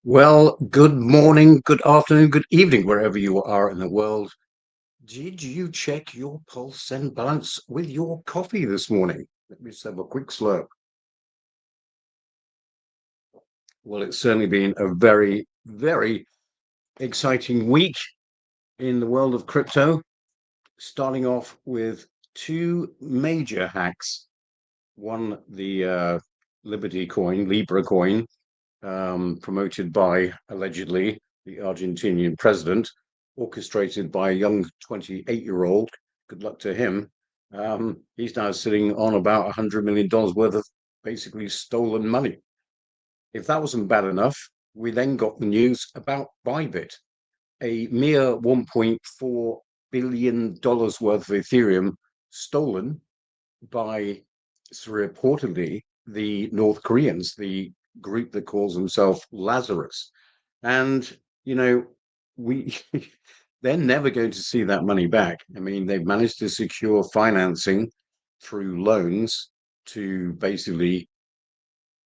Well, good morning, good afternoon, good evening, wherever you are in the world. Did you check your pulse and balance with your coffee this morning? Let me just have a quick slurp. Well, it's certainly been a very, very exciting week in the world of crypto, starting off with two major hacks. One, the Liberty coin, Libra coin, promoted by allegedly the Argentinian president, orchestrated by a young 28-year-old. Good luck to him. He's now sitting on about $100 million worth of basically stolen money. If that wasn't bad enough, we then got the news about Bybit, a mere $1.4 billion worth of Ethereum stolen by reportedly the North Koreans, the group that calls themselves Lazarus. And, you know, we they're never going to see that money back. I mean, they've managed to secure financing through loans to basically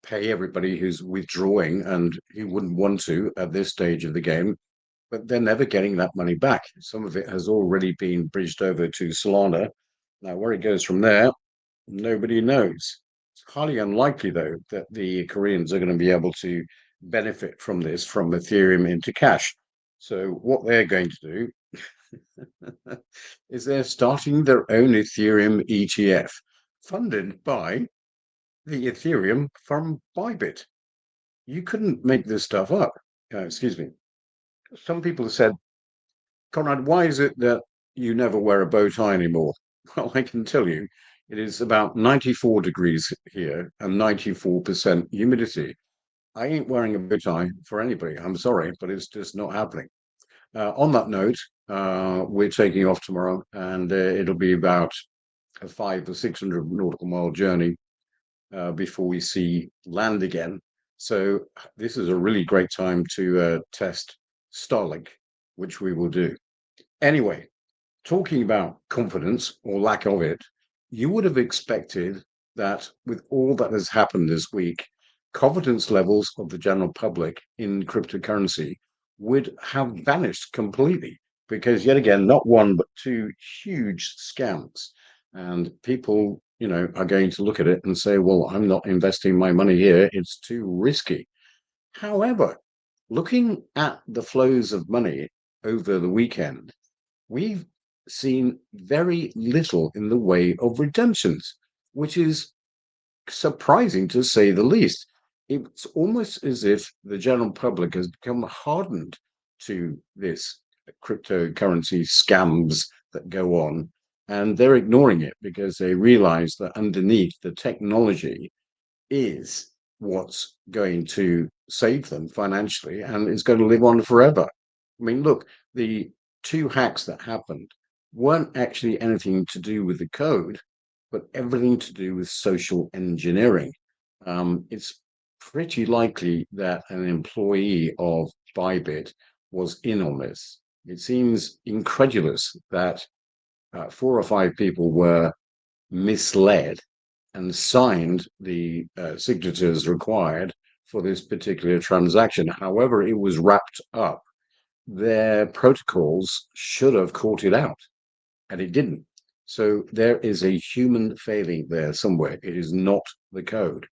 pay everybody who's withdrawing and who wouldn't want to at this stage of the game, but they're never getting that money back. Some of it has already been bridged over to Solana. Now, where it goes from there, nobody knows. It's highly unlikely, though, that the Koreans are going to be able to benefit from this from Ethereum into cash. So, what they're going to do is they're starting their own Ethereum ETF, funded by the Ethereum from Bybit. You couldn't make this stuff up. Excuse me. Some people have said, Conrad, why is it that you never wear a bow tie anymore? Well, I can tell you, it is about 94 degrees here and 94% humidity. I ain't wearing a bow tie for anybody. I'm sorry, but it's just not happening. On that note, we're taking off tomorrow, and it'll be about a 500 or 600 nautical mile journey before we see land again. So this is a really great time to test Starlink, which we will do. Anyway, talking about confidence or lack of it, you would have expected that with all that has happened this week, confidence levels of the general public in cryptocurrency would have vanished completely because, yet again, not one but two huge scams. And people, are going to look at it and say, well, I'm not investing my money here. It's too risky. However, looking at the flows of money over the weekend, we've seen very little in the way of redemptions, which is surprising to say the least. It's almost as if the general public has become hardened to this cryptocurrency scams that go on, and they're ignoring it because they realize that underneath the technology is what's going to save them financially and is going to live on forever. I mean, look, the two hacks that happened weren't actually anything to do with the code, but everything to do with social engineering. It's pretty likely that an employee of Bybit was in on this. It seems incredulous that four or five people were misled and signed the signatures required for this particular transaction. However, it was wrapped up. Their protocols should have caught it out, and it didn't. So there is a human failing there somewhere. It is not the code.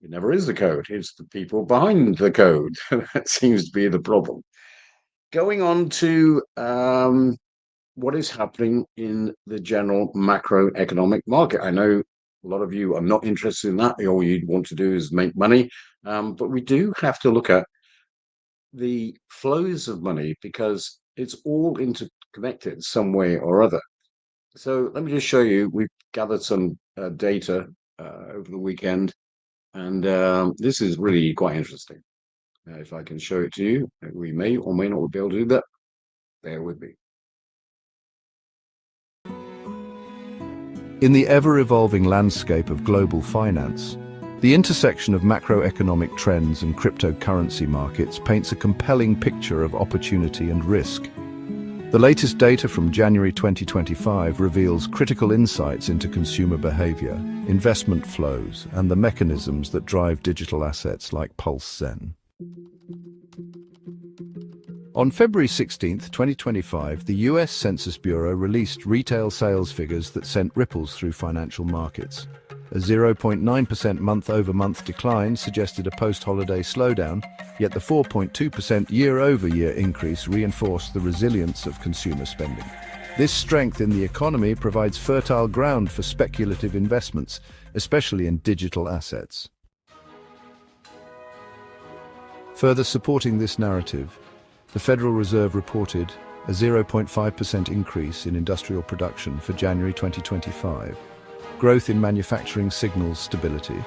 It never is the code. It's the people behind the code. That seems to be the problem. Going on to what is happening in the general macroeconomic market. I know a lot of you are not interested in that. All you want to do is make money. But we do have to look at the flows of money because it's all interconnected some way or other. So let me just show you. We've gathered some data over the weekend, and this is really quite interesting. If I can show it to you, we may or may not be able to do that. Bear with me. In the ever-evolving landscape of global finance, the intersection of macroeconomic trends and cryptocurrency markets paints a compelling picture of opportunity and risk. The latest data from January 2025 reveals critical insights into consumer behavior, investment flows, and the mechanisms that drive digital assets like Pulse Zen. On February 16, 2025, the US Census Bureau released retail sales figures that sent ripples through financial markets. A 0.9% month-over-month decline suggested a post-holiday slowdown, yet the 4.2% year-over-year increase reinforced the resilience of consumer spending. This strength in the economy provides fertile ground for speculative investments, especially in digital assets. Further supporting this narrative, the Federal Reserve reported a 0.5% increase in industrial production for January 2025. Growth in manufacturing signals stability,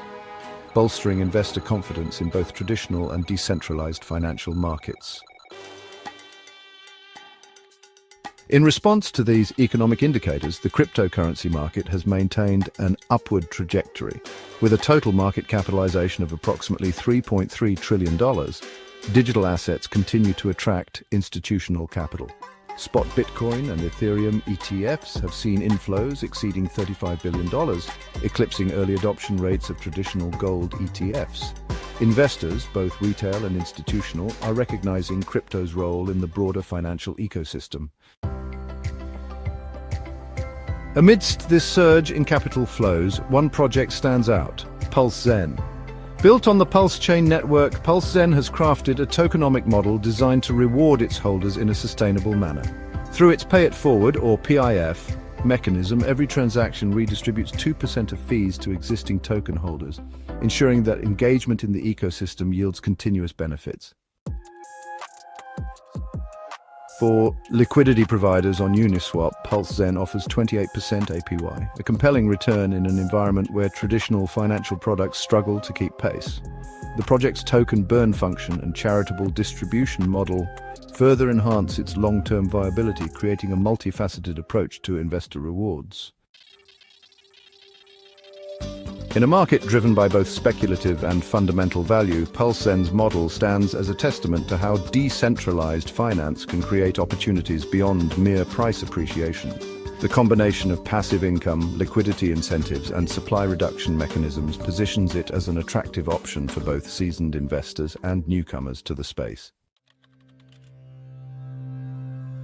bolstering investor confidence in both traditional and decentralized financial markets. In response to these economic indicators, the cryptocurrency market has maintained an upward trajectory. With a total market capitalization of approximately $3.3 trillion, digital assets continue to attract institutional capital. Spot Bitcoin and Ethereum ETFs have seen inflows exceeding $35 billion, eclipsing early adoption rates of traditional gold ETFs. Investors, both retail and institutional, are recognizing crypto's role in the broader financial ecosystem. Amidst this surge in capital flows, one project stands out: PulseZen. Built on the Pulse chain network, PulseZen has crafted a tokenomic model designed to reward its holders in a sustainable manner. Through its Pay It Forward, or PIF, mechanism, every transaction redistributes 2% of fees to existing token holders, ensuring that engagement in the ecosystem yields continuous benefits. For liquidity providers on Uniswap, PulseZen offers 28% APY, a compelling return in an environment where traditional financial products struggle to keep pace. The project's token burn function and charitable distribution model further enhance its long-term viability, creating a multifaceted approach to investor rewards. In a market driven by both speculative and fundamental value, PulseZen's model stands as a testament to how decentralized finance can create opportunities beyond mere price appreciation. The combination of passive income, liquidity incentives, and supply reduction mechanisms positions it as an attractive option for both seasoned investors and newcomers to the space.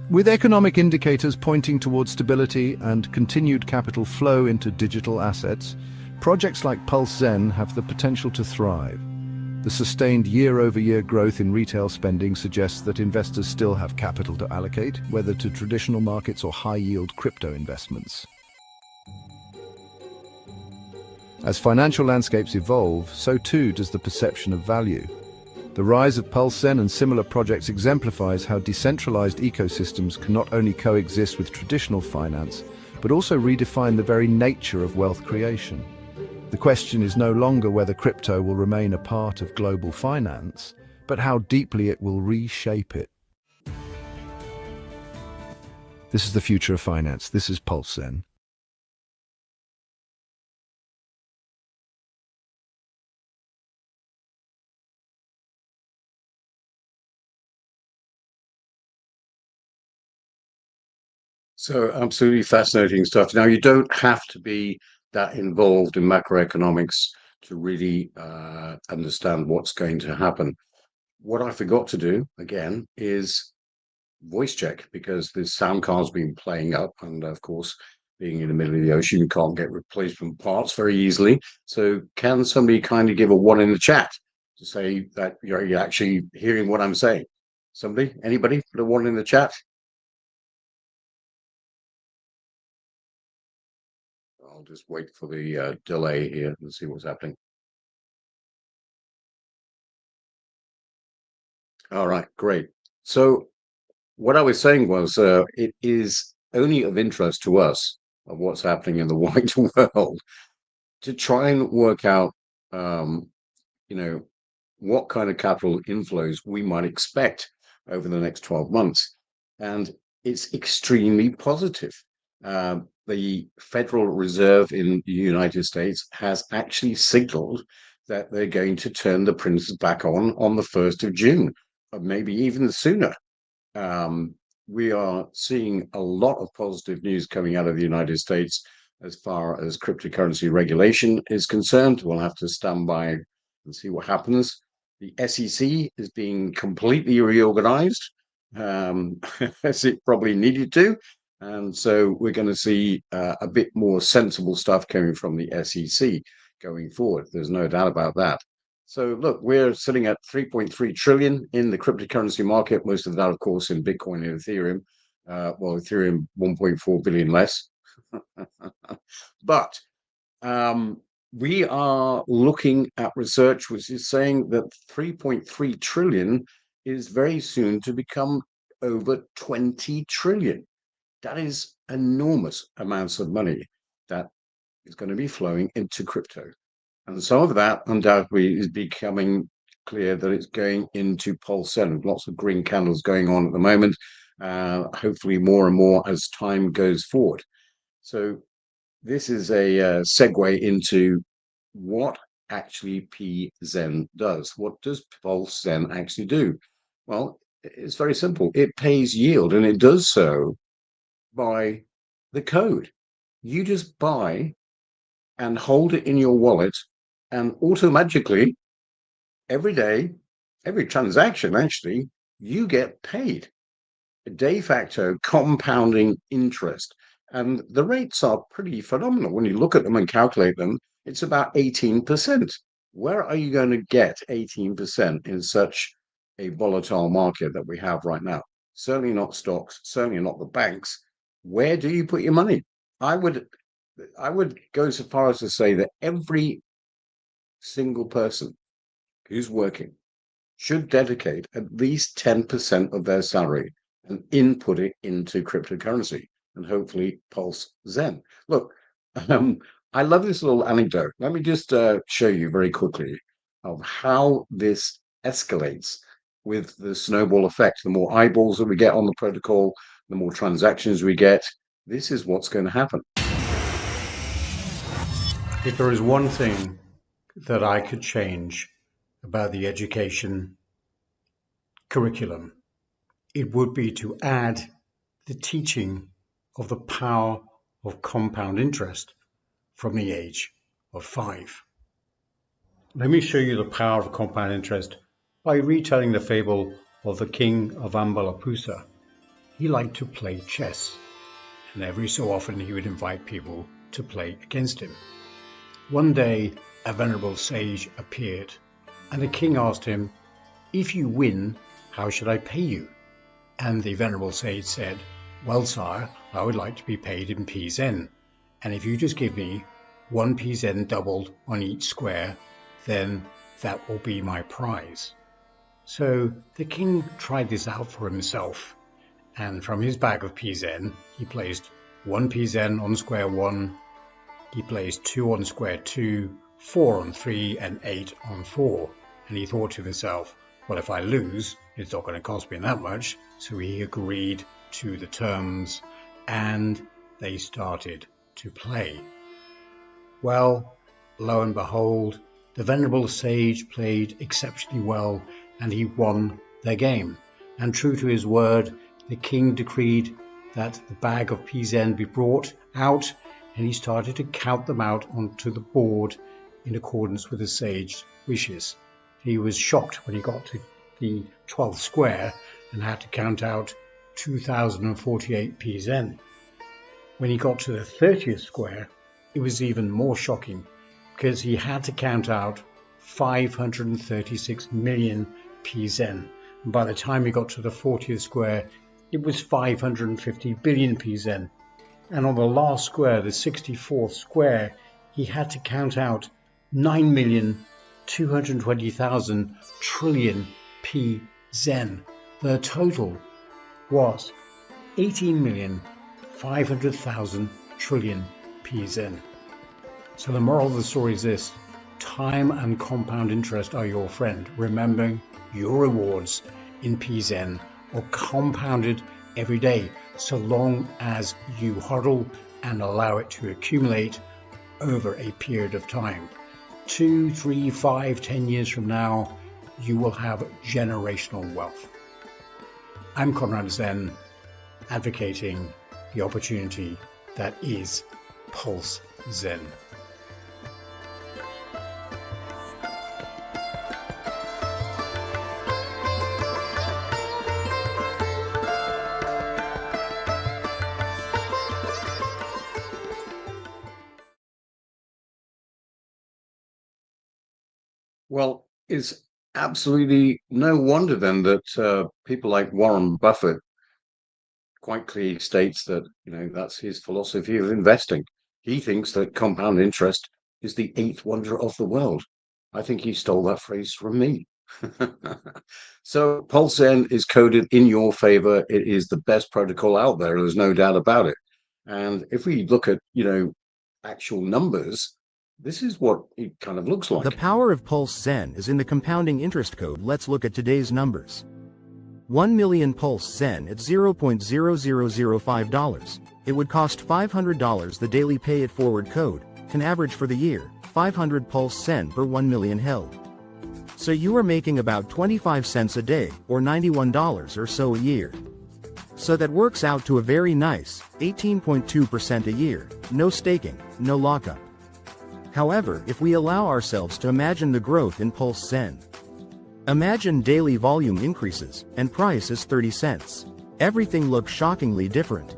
With economic indicators pointing towards stability and continued capital flow into digital assets, projects like PulseZen have the potential to thrive. The sustained year-over-year growth in retail spending suggests that investors still have capital to allocate, whether to traditional markets or high-yield crypto investments. As financial landscapes evolve, so too does the perception of value. The rise of PulseZen and similar projects exemplifies how decentralized ecosystems can not only coexist with traditional finance, but also redefine the very nature of wealth creation. The question is no longer whether crypto will remain a part of global finance, but how deeply it will reshape it. This is the future of finance. This is PulseZen. So absolutely fascinating stuff. Now, you don't have to be that involved in macroeconomics to really understand what's going to happen. What I forgot to do, again, is voice check, because this sound card's been playing up, and of course, being in the middle of the ocean, you can't get replacement parts very easily. So can somebody kind of give a one in the chat to say that you're actually hearing what I'm saying? Somebody? Anybody? Put a one in the chat. I'll just wait for the delay here and see what's happening. All right, great. So what I was saying was it is only of interest to us of what's happening in the wider world to try and work out, you know, what kind of capital inflows we might expect over the next 12 months. And it's extremely positive. The Federal Reserve in the United States has actually signaled that they're going to turn the princes back on the 1st of June, or maybe even sooner. We are seeing a lot of positive news coming out of the United States as far as cryptocurrency regulation is concerned. We'll have to stand by and see what happens. The SEC is being completely reorganized. as it probably needed to. And so we're going to see a bit more sensible stuff coming from the SEC going forward. There's no doubt about that. So look, we're sitting at 3.3 trillion in the cryptocurrency market. Most of that, of course, in Bitcoin and Ethereum. Well, Ethereum 1.4 billion less. But we are looking at research which is saying that 3.3 trillion is very soon to become over 20 trillion. That is enormous amounts of money that is going to be flowing into crypto. And some of that undoubtedly is becoming clear that it's going into Pulse 7. Lots of green candles going on at the moment. Hopefully more and more as time goes forward. So this is a segue into what actually PZen does. What does Pulse Zen actually do? Well, it's very simple. It pays yield, and it does so by the code. You just buy and hold it in your wallet, and automatically, every day, every transaction, actually, you get paid de facto compounding interest. And the rates are pretty phenomenal. When you look at them and calculate them, it's about 18%. Where are you going to get 18% in such a volatile market that we have right now? Certainly not stocks, certainly not the banks. Where do you put your money? I would go so far as to say that every single person who's working should dedicate at least 10% of their salary and input it into cryptocurrency and hopefully Pulse Zen. Look, um, I love this little anecdote. Let me just show you very quickly of how this escalates with the snowball effect. The more eyeballs that we get on the protocol, the more transactions we get. This is what's going to happen. If there is one thing that I could change about the education curriculum, it would be to add the teaching of the power of compound interest from the age of 5. Let me show you the power of compound interest by retelling the fable of the king of Ambalapoosa. He liked to play chess, and every so often he would invite people to play against him. One day, a venerable sage appeared, and the king asked him, "If you win, how should I pay you?" And the venerable sage said, "Well, sire, I would like to be paid in PZen, and if you just give me 1 PZen doubled on each square, then that will be my prize." So the king tried this out for himself, and from his bag of PZen, he placed 1 PZen on square 1, he placed 2 on square 2, 4 on 3, and 8 on 4. And he thought to himself, well, if I lose, it's not going to cost me that much. So he agreed to the terms, and they started to play. Well, lo and behold, the venerable sage played exceptionally well, and he won their game. And true to his word, the king decreed that the bag of PZen be brought out, and he started to count them out onto the board in accordance with the sage's wishes. He was shocked when he got to the 12th square and had to count out 2,048 PZen. When he got to the 30th square, it was even more shocking because he had to count out 536 million PZen. And by the time he got to the 40th square, it was 550 billion PZen. And on the last square, the 64th square, he had to count out 9,220,000 trillion PZen. The total was 18,500,000 trillion PZen. So the moral of the story is this: time and compound interest are your friend. Remembering your rewards in PZen are compounded every day, so long as you hodl and allow it to accumulate over a period of time. 2, 3, 5, 10 years from now, you will have generational wealth. I'm Conrad Zen, advocating the opportunity that is Pulse Zen. Well, it's absolutely no wonder then that people like Warren Buffett quite clearly states that, that's his philosophy of investing. He thinks that compound interest is the eighth wonder of the world. I think he stole that phrase from me. So Pulse N is coded in your favor. It is the best protocol out there. There's no doubt about it. And if we look at, actual numbers, this is what it kind of looks The like. power of Pulse Zen is in the compounding interest code. Let's look at today's numbers. 1 million Pulse Zen at $0.0005. It would cost $500. The daily pay it forward code can average for the year 500 Pulse Zen per 1 million held. So you are making about 25 cents a day, or $91 or so a year. So that works out to a very nice 18.2% a year, no staking, no lockup. However, if we allow ourselves to imagine the growth in Pulse Zen, imagine daily volume increases, and price is 30 cents. Everything looks shockingly different.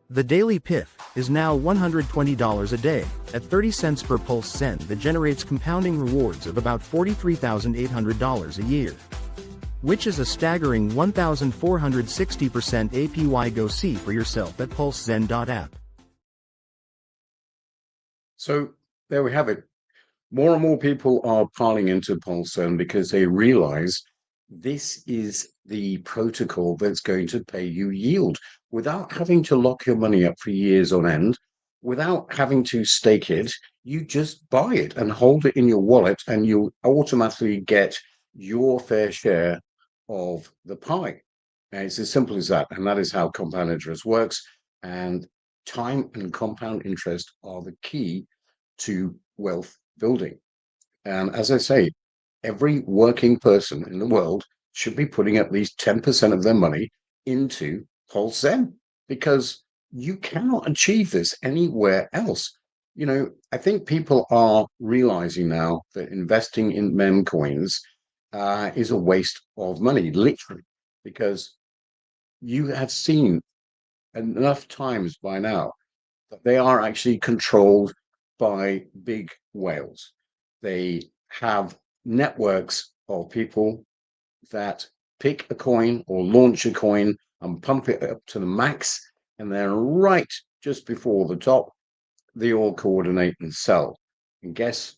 The daily PIF is now $120 a day, at 30 cents per Pulse Zen. That generates compounding rewards of about $43,800 a year, which is a staggering 1,460% APY. Go see for yourself at pulsezen.app. So there we have it. More and more people are piling into Pulsar because they realize this is the protocol that's going to pay you yield without having to lock your money up for years on end, without having to stake it. You just buy it and hold it in your wallet, and you automatically get your fair share of the pie. And it's as simple as that. And that is how compound interest works. And time and compound interest are the key to wealth building. And as I say, every working person in the world should be putting at least 10% of their money into Pulse Zen, because you cannot achieve this anywhere else. I think people are realizing now that investing in mem coins is a waste of money, literally, because you have seen enough times by now that they are actually controlled by big whales. They have networks of people that pick a coin or launch a coin and pump it up to the max, and then right just before the top, they all coordinate and sell. And guess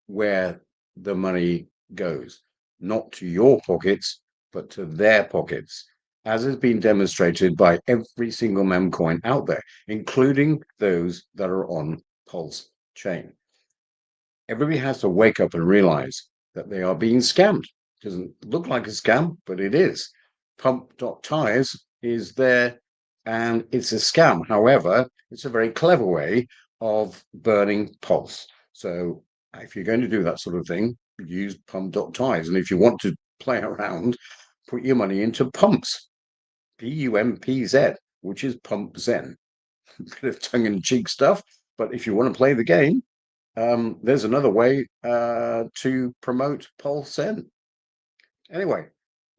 where the money goes? Not to your pockets, but to their pockets, as has been demonstrated by every single mem coin out there, including those that are on Pulse chain. Everybody has to wake up and realize that they are being scammed. It doesn't look like a scam, but it is. Pump.tires is there, and it's a scam. However, it's a very clever way of burning Pulse. So if you're going to do that sort of thing, use pump.tires. And if you want to play around, put your money into pumps, PUMPZ, which is Pump Zen. Bit of tongue-in-cheek stuff, but if you want to play the game, there's another way to promote Pulse Zen. Anyway,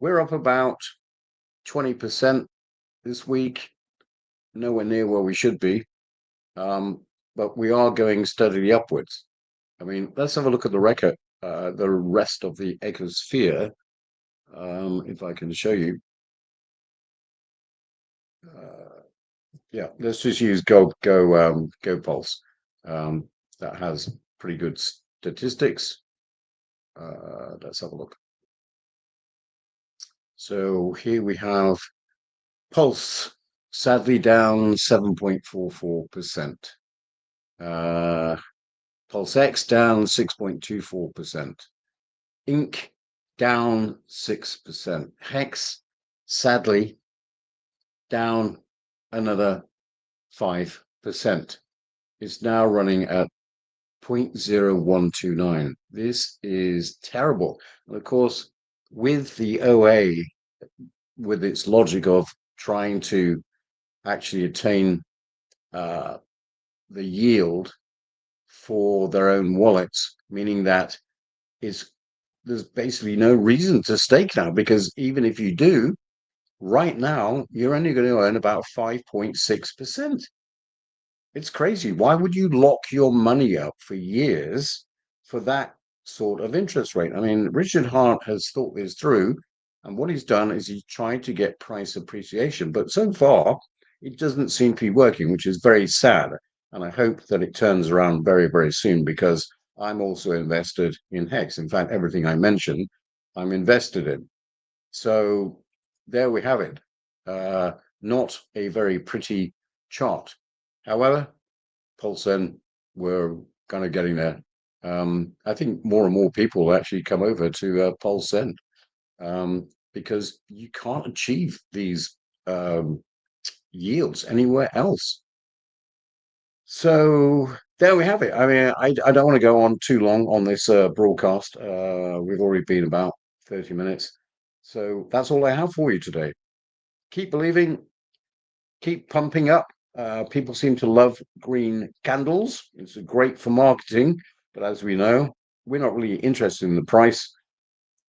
we're up about 20% this week, nowhere near where we should be, but we are going steadily upwards. I mean, let's have a look at the record, the rest of the ecosphere, if I can show you. Yeah, let's just use Go Pulse. That has pretty good statistics. Let's have a look. So here we have Pulse, sadly down 7.44%. Pulse X down 6.24%. Inc down 6%. Hex, sadly, down another 5%. It's now running at 0.0129. This is terrible. And of course, with the OA, with its logic of trying to actually attain the yield for their own wallets, meaning that there's basically no reason to stake now, because even if you do, right now, you're only going to earn about 5.6%. It's crazy. Why would you lock your money up for years for that sort of interest rate. I mean, Richard Hart has thought this through, and what he's done is he's tried to get price appreciation, but so far it doesn't seem to be working, which is very sad. And I hope that it turns around very, very soon because I'm also invested in Hex. In fact, everything I mentioned, I'm invested in. So there we have it. Not a very pretty chart. However, Paulsen, we're kind of getting there. I think more and more people will actually come over to Paulsen because you can't achieve these yields anywhere else. So there we have it. I mean, I don't want to go on too long on this broadcast. We've already been about 30 minutes. So that's all I have for you today. Keep believing, keep pumping up. People seem to love green candles. It's great for marketing, but as we know, we're not really interested in the price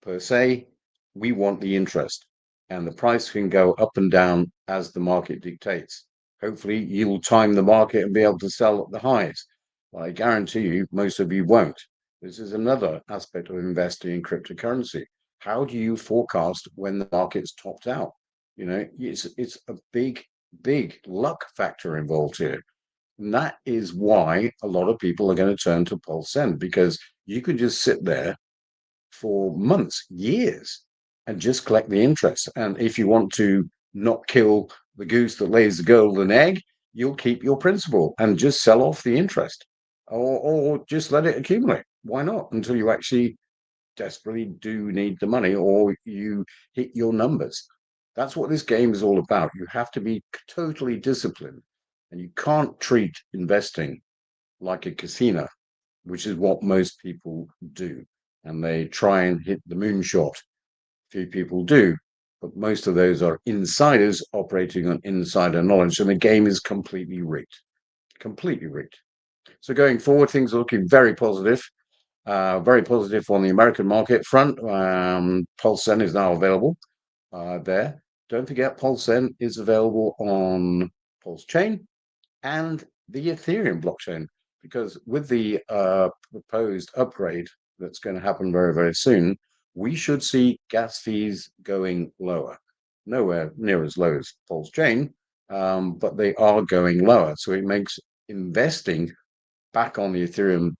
per se. We want the interest, and the price can go up and down as the market dictates. Hopefully, you'll time the market and be able to sell at the highs. But I guarantee you, most of you won't. This is another aspect of investing in cryptocurrency. How do you forecast when the market's topped out? You know, it's a big luck factor involved here. And that is why a lot of people are going to turn to Pulse N because you can just sit there for months, years, and just collect the interest. And if you want to not kill the goose that lays the golden egg, you'll keep your principal and just sell off the interest or just let it accumulate. Why not? Until you actually desperately do need the money or you hit your numbers. That's what this game is all about. You have to be totally disciplined and you can't treat investing like a casino, which is what most people do. And they try and hit the moonshot. Few people do, but most of those are insiders operating on insider knowledge. And the game is completely rigged, completely rigged. So going forward, things are looking very positive. Very positive on the American market front. Pulsen is now available there. Don't forget, Pulsen is available on Pulse Chain and the Ethereum blockchain, because with the proposed upgrade that's going to happen very, very soon, we should see gas fees going lower. Nowhere near as low as Pulse Chain, but they are going lower. So it makes investing back on the Ethereum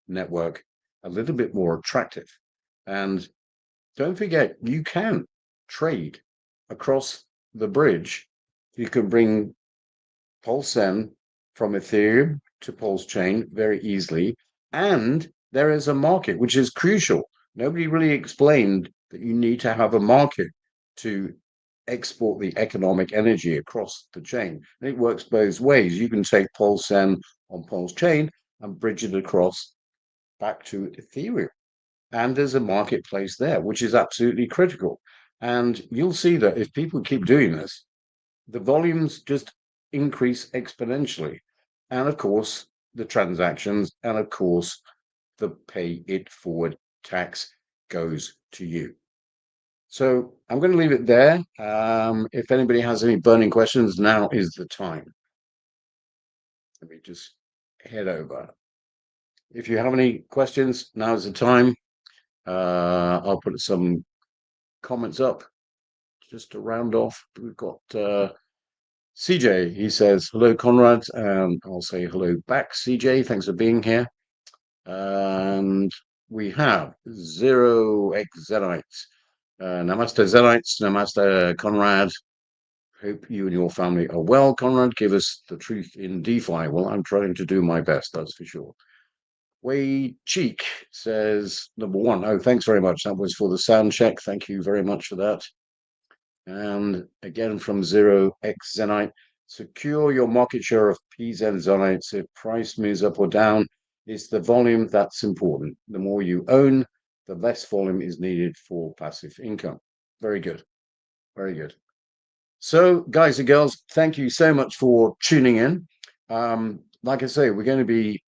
network a little bit more attractive. And don't forget, you can trade across the bridge. You can bring Pulsen from Ethereum to Pulse Chain very easily. And there is a market, which is crucial. Nobody really explained that you need to have a market to export the economic energy across the chain. And it works both ways. You can take Pulsen on Pulse Chain and bridge it across back to Ethereum. And there's a marketplace there, which is absolutely critical. And you'll see that if people keep doing this, the volumes just increase exponentially. And of course, the transactions, and of course, the pay it forward tax goes to you. So I'm going to leave it there. If anybody has any burning questions, now is the time. Let me just head over. If you have any questions, now is the time. I'll put some comments up just to round off. We've got CJ, he says, hello, Conrad. I'll say hello back, CJ. Thanks for being here. And we have Zero X Zenites. Namaste, Zenites. Namaste, Conrad. Hope you and your family are well, Conrad. Give us the truth in DeFi. Well, I'm trying to do my best, that's for sure. Way Cheek says, number one. Oh, thanks very much. That was for the sound check. Thank you very much for that. And again from Zero X Zenite, secure your market share of PZ Zenites. If price moves up or down, it's the volume that's important. The more you own, the less volume is needed for passive income. Very good. Very good. So, guys and girls, thank you so much for tuning in. Like I say, we're going to be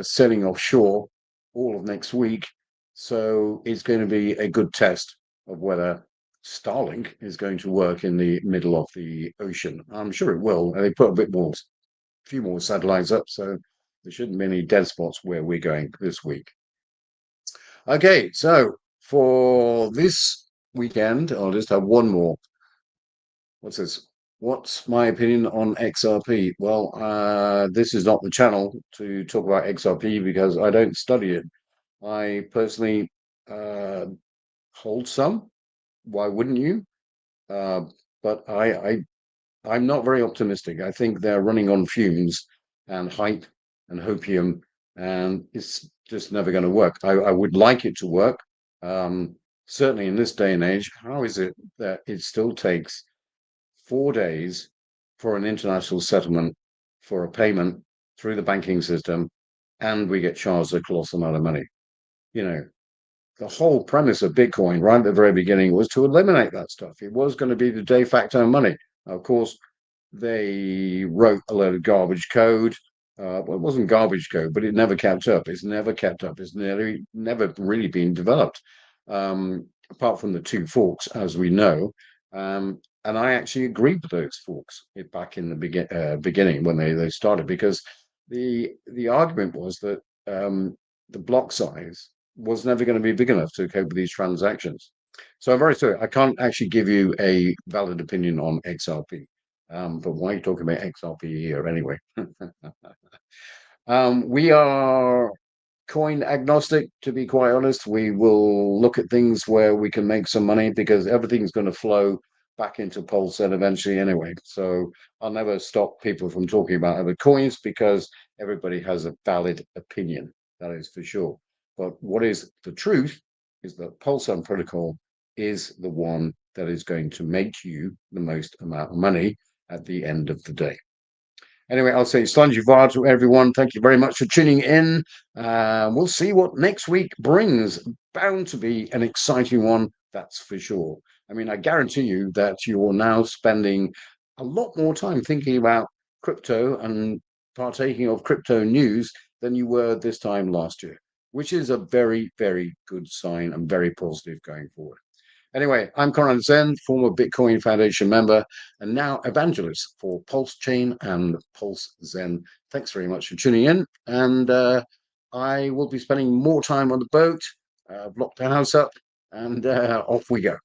sailing offshore all of next week. So it's going to be a good test of whether Starlink is going to work in the middle of the ocean. I'm sure it will. And they put a few more satellites up, so there shouldn't be any dead spots where we're going this week. Okay, so for this weekend, I'll just have one more. What's this? What's my opinion on XRP? Well, this is not the channel to talk about XRP because I don't study it. I personally uh, hold some. Why wouldn't you? Uh, but I'm not very optimistic. I think they're running on fumes and hype and hopium, and it's just never going to work. I would like it to work. Um, Certainly in this day and age, how is it that it still takes 4 days for an international settlement for a payment through the banking system, and we get charged a colossal amount of money? You know, the whole premise of Bitcoin right at the very beginning was to eliminate that stuff. It was going to be the de facto money. Of course, they wrote a load of garbage code. Well, it wasn't garbage code, but it never kept up. It's never kept up. It's never really been developed, apart from the two forks, as we know. And I actually agreed with those forks back in the beginning when they started, because the argument was that the block size was never going to be big enough to cope with these transactions. So I'm very sorry, I can't actually give you a valid opinion on XRP. But why are you talking about XRP here anyway? We are coin agnostic, to be quite honest. We will look at things where we can make some money because everything's going to flow back into Pulsar eventually anyway. So I'll never stop people from talking about other coins because everybody has a valid opinion. That is for sure. But what is the truth is that Pulsar protocol is the one that is going to make you the most amount of money at the end of the day. Anyway, I'll say Slanjivar to everyone. Thank you very much for tuning in. We'll see what next week brings. Bound to be an exciting one, that's for sure. I mean, I guarantee you that you're now spending a lot more time thinking about crypto and partaking of crypto news than you were this time last year, which is a very, very good sign and very positive going forward. Anyway, I'm Conrad Zen, former Bitcoin Foundation member, and now evangelist for Pulse Chain and Pulse Zen. Thanks very much for tuning in. And I will be spending more time on the boat, lock the house up, and off we go.